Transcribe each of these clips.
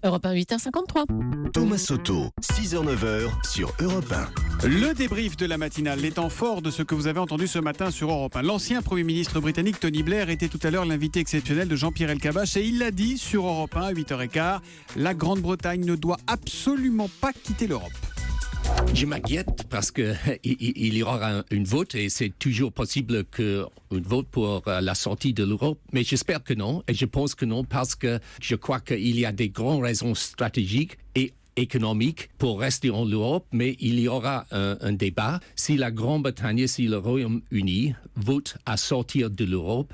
Europe 1, 8h53. Thomas Soto, 6h-9h sur Europe 1. Le débrief de la matinale, les temps forts de ce que vous avez entendu ce matin sur Europe 1. L'ancien Premier ministre britannique Tony Blair était tout à l'heure l'invité exceptionnel de Jean-Pierre Elkabbach et il l'a dit sur Europe 1 à 8h15, la Grande-Bretagne ne doit absolument pas quitter l'Europe. Je m'inquiète parce qu'il y aura une vote et c'est toujours possible qu'une vote pour la sortie de l'Europe. Mais j'espère que non et je pense que non parce que je crois qu'il y a des grandes raisons stratégiques et économiques pour rester en Europe, mais il y aura un débat. Si la Grande-Bretagne, si le Royaume-Uni vote à sortir de l'Europe,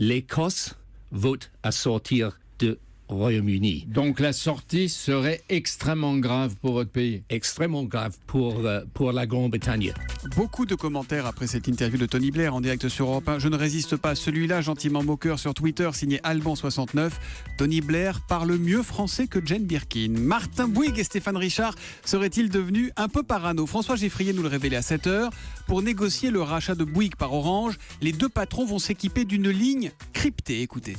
l'Écosse vote à sortir de Royaume-Uni. Donc la sortie serait extrêmement grave pour votre pays. Extrêmement grave pour la Grande-Bretagne. Beaucoup de commentaires après cette interview de Tony Blair en direct sur Europe 1. Je ne résiste pas à celui-là, gentiment moqueur sur Twitter, signé Alban69. Tony Blair parle mieux français que Jane Birkin. Martin Bouygues et Stéphane Richard seraient-ils devenus un peu parano? François Geffrier nous le révélait à 7h. Pour négocier le rachat de Bouygues par Orange, les deux patrons vont s'équiper d'une ligne cryptée. Écoutez.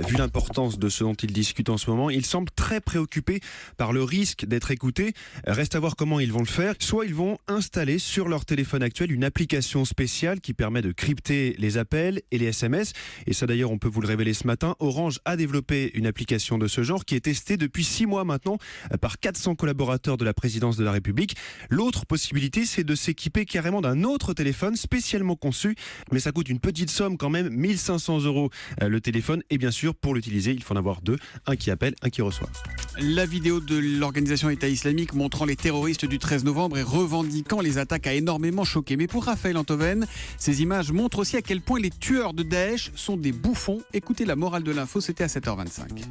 Vu l'importance de ce dont ils discutent en ce moment, ils semblent très préoccupés par le risque d'être écoutés. Reste à voir comment ils vont le faire. Soit ils vont installer sur leur téléphone actuel une application spéciale qui permet de crypter les appels et les SMS. Et ça d'ailleurs, on peut vous le révéler ce matin. Orange a développé une application de ce genre qui est testée depuis 6 mois maintenant par 400 collaborateurs de la présidence de la République. L'autre possibilité, c'est de s'équiper carrément d'un autre téléphone spécialement conçu. Mais ça coûte une petite somme quand même, 1500 € le téléphone. Et bien sûr, pour l'utiliser, il faut en avoir deux, un qui appelle, un qui reçoit. La vidéo de l'organisation État islamique montrant les terroristes du 13 novembre et revendiquant les attaques a énormément choqué. Mais pour Raphaël Antoven, ces images montrent aussi à quel point les tueurs de Daesh sont des bouffons. Écoutez la morale de l'info, c'était à 7h25.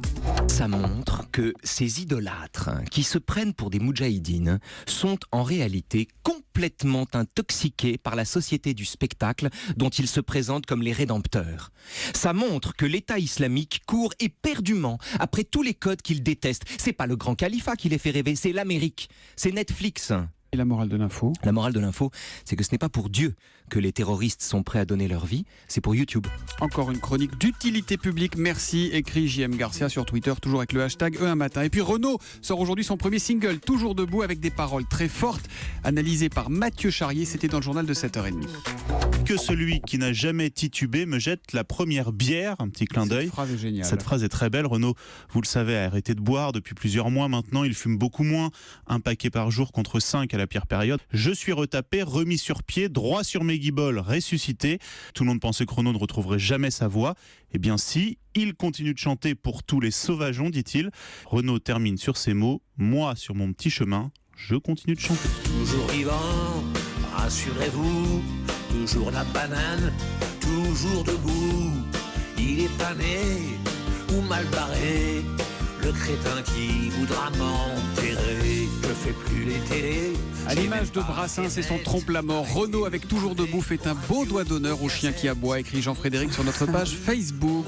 Ça montre que ces idolâtres qui se prennent pour des moudjahidines sont en réalité complètement intoxiqués par la société du spectacle dont ils se présentent comme les rédempteurs. Ça montre que l'État islamique court éperdument après tous les codes qu'il déteste. C'est pas le grand califat qui les fait rêver, c'est l'Amérique, c'est Netflix. Et la morale de l'info? La morale de l'info, c'est que ce n'est pas pour Dieu que les terroristes sont prêts à donner leur vie, c'est pour YouTube. Encore une chronique d'utilité publique, merci, écrit JM Garcia sur Twitter, toujours avec le hashtag E1 matin. Et puis Renaud sort aujourd'hui son premier single, Toujours debout, avec des paroles très fortes, analysées par Mathieu Charrier, c'était dans le journal de 7h30. Que celui qui n'a jamais titubé me jette la première bière, un petit clin d'œil. Cette phrase est géniale. Cette phrase est très belle. Renaud, vous le savez, a arrêté de boire depuis plusieurs mois maintenant. Il fume beaucoup moins, un paquet par jour contre 5 à la pire période. Je suis retapé, remis sur pied, droit sur mes guiboles, ressuscité. Tout le monde pensait que Renaud ne retrouverait jamais sa voix. Eh bien si, il continue de chanter pour tous les sauvageons, dit-il. Renaud termine sur ces mots. Moi, sur mon petit chemin, je continue de chanter. Toujours vivant, rassurez-vous, toujours la banane, toujours debout. Il est pané ou mal barré, le crétin qui voudra m'enterrer. Je fais plus les télés. À l'image de Brassens et son trompe-la-mort, Renaud avec Toujours debout fait un beau doigt d'honneur au chien qui aboie, écrit Jean-Frédéric sur notre page Facebook.